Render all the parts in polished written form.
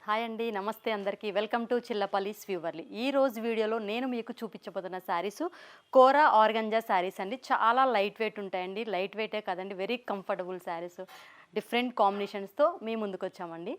Hi అండి, నమస్తే అందరికీ. వెల్కమ్ టు చిల్లపల్లి స్వ్యూవర్లీ. ఈ రోజు వీడియోలో నేను మీకు చూపించబోతున్న శారీస్ కోరా ఆర్గంజా శారీస్ అండి. చాలా లైట్ వెయిట్ ఉంటాయండి. లైట్ వెయిటే కదండి, వెరీ కంఫర్టబుల్ శారీస్. డిఫరెంట్ కాంబినేషన్స్తో మీ ముందుకు వచ్చామండి.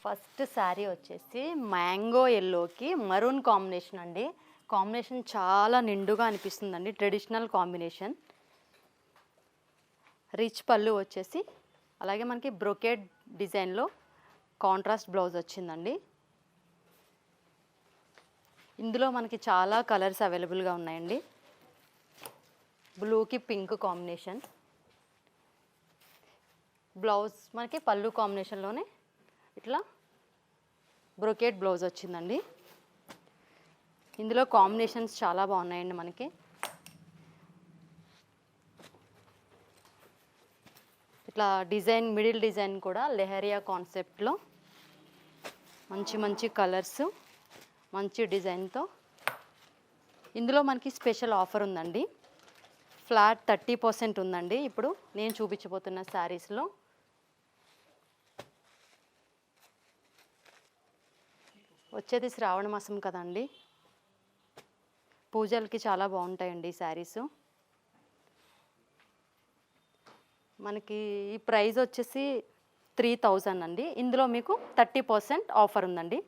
ఫస్ట్ శారీ వచ్చేసి మ్యాంగో ఎల్లోకి మరూన్ కాంబినేషన్ అండి. కాంబినేషన్ చాలా నిండుగా అనిపిస్తుందండి. Traditional combination. రిచ్ పళ్ళు వచ్చేసి అలాగే మనకి బ్రొకేడ్ డిజైన్లో కాంట్రాస్ట్ బ్లౌజ్ వచ్చిందండి. ఇందులో మనకి చాలా కలర్స్ అవైలబుల్గా ఉన్నాయండి. బ్లూకి పింక్ కాంబినేషన్. బ్లౌజ్ మనకి పళ్ళు కాంబినేషన్లోనే ఇట్లా బ్రొకేట్ బ్లౌజ్ వచ్చిందండి. ఇందులో కాంబినేషన్స్ చాలా బాగున్నాయండి. మనకి ఇట్లా డిజైన్, మిడిల్ డిజైన్ కూడా లెహరియా కాన్సెప్ట్లో మంచి మంచి కలర్స్, మంచి డిజైన్తో. ఇందులో మనకి స్పెషల్ ఆఫర్ ఉందండి. ఫ్లాట్ 30% ఉందండి ఇప్పుడు నేను చూపించబోతున్న శారీస్లో. వచ్చేది శ్రావణ మాసం కదండి, పూజలకి చాలా బాగుంటాయండి ఈ శారీస్. మనకి ఈ ప్రైస్ వచ్చేసి 3000 అండి. ఇందులో మీకు 30% ఆఫర్ ఉందండి.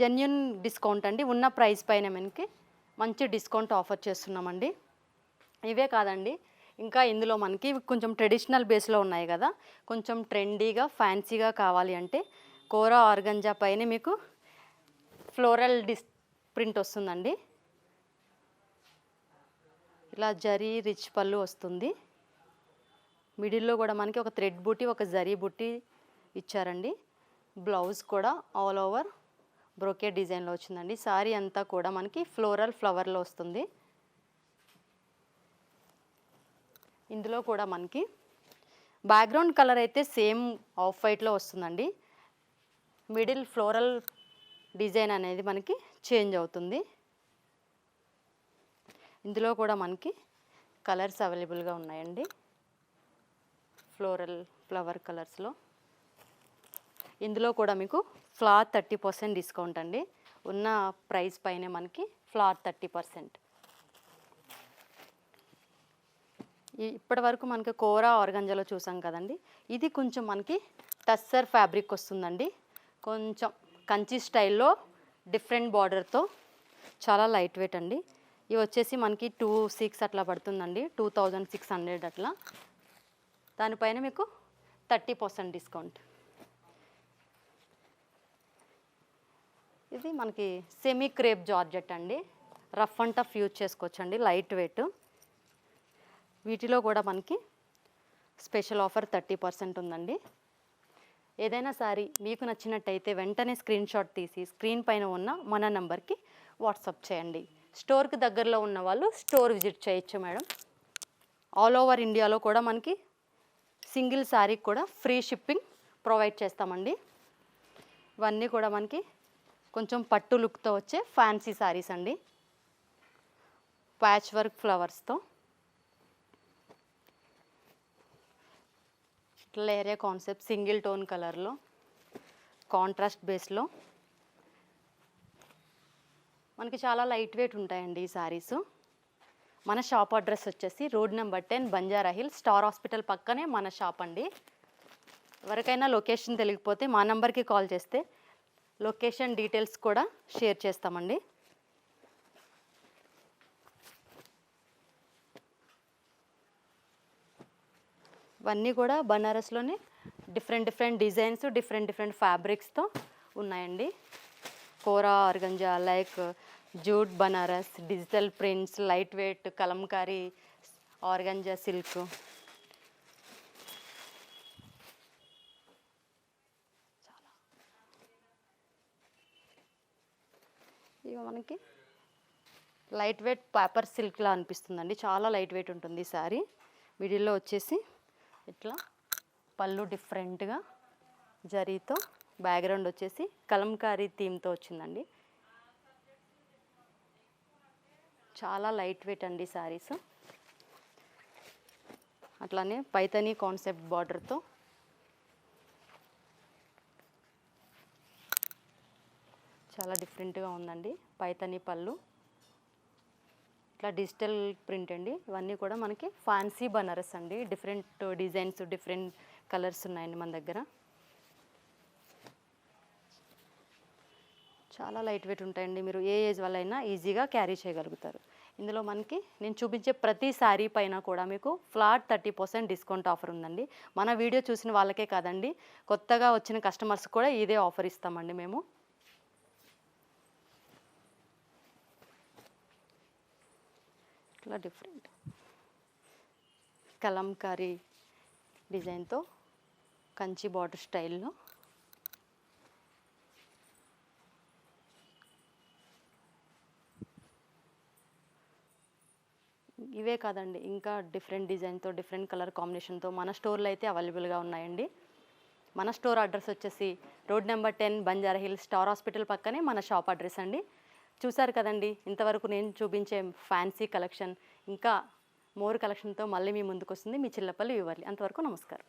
జెన్యున్ డిస్కౌంట్ అండి. ఉన్న ప్రైస్ పైన మనకి మంచి డిస్కౌంట్ ఆఫర్ చేస్తున్నామండి. ఇవే కాదండి, ఇంకా ఇందులో మనకి కొంచెం ట్రెడిషనల్ బేస్లో ఉన్నాయి కదా, కొంచెం ట్రెండీగా ఫ్యాన్సీగా కావాలి అంటే కోరా ఆర్గంజా పైన మీకు ఫ్లోరల్ ప్రింట్ వస్తుందండి. ఇలా జరీ రిచ్ పళ్ళు వస్తుంది. మిడిల్లో కూడా మనకి ఒక థ్రెడ్ బుట్టి, ఒక జరీ బుట్టి ఇచ్చారండి. బ్లౌజ్ కూడా ఆల్ ఓవర్ బ్రోకే డిజైన్లో వచ్చిందండి. శారీ అంతా కూడా మనకి ఫ్లోరల్ ఫ్లవర్లో వస్తుంది. ఇందులో కూడా మనకి బ్యాక్గ్రౌండ్ కలర్ అయితే సేమ్ ఆఫ్ వైట్లో వస్తుందండి. మిడిల్ ఫ్లోరల్ డిజైన్ అనేది మనకి చేంజ్ అవుతుంది. ఇందులో కూడా మనకి కలర్స్ అవైలబుల్గా ఉన్నాయండి. ఫ్లోరల్ ఫ్లవర్ కలర్స్లో. ఇందులో కూడా మీకు ఫ్లాట్ 30% డిస్కౌంట్ అండి. ఉన్న ప్రైస్ పైనే మనకి ఫ్లాట్ 30%. ఇప్పటి వరకు మనకి కోరా ఆర్గంజాలో చూసాం కదండి. ఇది కొంచెం మనకి టస్సర్ ఫ్యాబ్రిక్ వస్తుందండి. కొంచెం కంచి స్టైల్లో డిఫరెంట్ బార్డర్తో చాలా లైట్ వెయిట్ అండి. ఇవి వచ్చేసి మనకి 2600 అట్లా పడుతుందండి. 2600 అట్లా. దానిపైన మీకు 30% డిస్కౌంట్. ఇది మనకి సెమీ క్రేప్ జార్జెట్ అండి. రఫ్ అండ్ టఫ్ యూజ్ చేసుకోవచ్చండి, లైట్ వెయిట్. వీటిలో కూడా మనకి స్పెషల్ ఆఫర్ 30% ఉందండి. ఏదైనా సారీ మీకు నచ్చినట్టయితే వెంటనే స్క్రీన్ షాట్ తీసి స్క్రీన్ పైన ఉన్న మన నెంబర్కి వాట్సాప్ చేయండి. స్టోర్కి దగ్గరలో ఉన్న వాళ్ళు స్టోర్ విజిట్ చేయొచ్చు మేడం. ఆల్ ఓవర్ ఇండియాలో కూడా మనకి సింగిల్ శారీకి కూడా ఫ్రీ షిప్పింగ్ ప్రొవైడ్ చేస్తామండి. ఇవన్నీ కూడా మనకి కొంచెం పట్టు లుక్తో వచ్చే ఫ్యాన్సీ శారీస్ అండి. ప్యాచ్ వర్క్ ఫ్లవర్స్తో లేరియా కాన్సెప్ట్ సింగిల్ టోన్ కలర్లో కాంట్రాస్ట్ బేస్లో మనకి చాలా లైట్ వెయిట్ ఉంటాయండి ఈ శారీస్. మన షాప్ అడ్రస్ వచ్చేసి road number 10 Banjara Hill, star hospital పక్కనే మన షాప్ అండి. ఎవరికైనా లొకేషన్ తెలియకపోతే మా నెంబర్కి కాల్ చేస్తే లొకేషన్ డీటెయిల్స్ కూడా షేర్ చేస్తామండి. ఇవన్నీ కూడా బనారస్లోనే డిఫరెంట్ డిజైన్స్, డిఫరెంట్ ఫ్యాబ్రిక్స్తో ఉన్నాయండి. Kora organza like jute Banaras, digital prints, light weight kalamkari organza silk. ఇక మనకి లైట్ వెయిట్ పేపర్ సిల్క్లా అనిపిస్తుందండి, చాలా లైట్ వెయిట్ ఉంటుంది ఈ శారీ. మిడిల్లో వచ్చేసి ఇట్లా పళ్ళు డిఫరెంట్గా జరీతో, బ్యాక్గ్రౌండ్ వచ్చేసి కలంకారీ థీమ్తో వచ్చిందండి. చాలా లైట్ వెయిట్ అండి శారీస్. అట్లానే పైతనీ కాన్సెప్ట్ బార్డర్తో చాలా డిఫరెంట్గా ఉందండి. పైతనీ పళ్ళు, ఇట్లా డిజిటల్ ప్రింట్ అండి. ఇవన్నీ కూడా మనకి ఫ్యాన్సీ బనారస్ అండి. డిఫరెంట్ డిజైన్స్, డిఫరెంట్ కలర్స్ ఉన్నాయండి మన దగ్గర. చాలా లైట్ వెయిట్ ఉంటాయండి, మీరు ఏ ఏజ్ వాళ్ళైనా ఈజీగా క్యారీ చేయగలుగుతారు. ఇందులో మనకి నేను చూపించే ప్రతి శారీ పైన కూడా మీకు ఫ్లాట్ 30% డిస్కౌంట్ ఆఫర్ ఉందండి. మన వీడియో చూసిన వాళ్ళకే కాదండి, కొత్తగా వచ్చిన కస్టమర్స్ కూడా ఇదే ఆఫర్ ఇస్తామండి మేము. ఇట్లా డిఫరెంట్ కలంకారీ డిజైన్తో కంచి బార్డర్ స్టైల్లో ఇవే కాదండి, ఇంకా డిఫరెంట్ డిజైన్తో, డిఫరెంట్ కలర్ కాంబినేషన్తో మన స్టోర్లో అయితే అవైలబుల్గా ఉన్నాయండి. మన స్టోర్ అడ్రస్ వచ్చేసి road number 10 Banjara hills star hospital పక్కనే మన షాప్ అడ్రస్ అండి. చూసారు కదండి, ఇంతవరకు నేను చూపించే ఫ్యాన్సీ కలెక్షన్ ఇంకా మోర్ కలెక్షన్తో మళ్ళీ మీ ముందుకు వస్తుంది మీ చిల్లపల్లి వివర్లి. అంతవరకు నమస్కారం.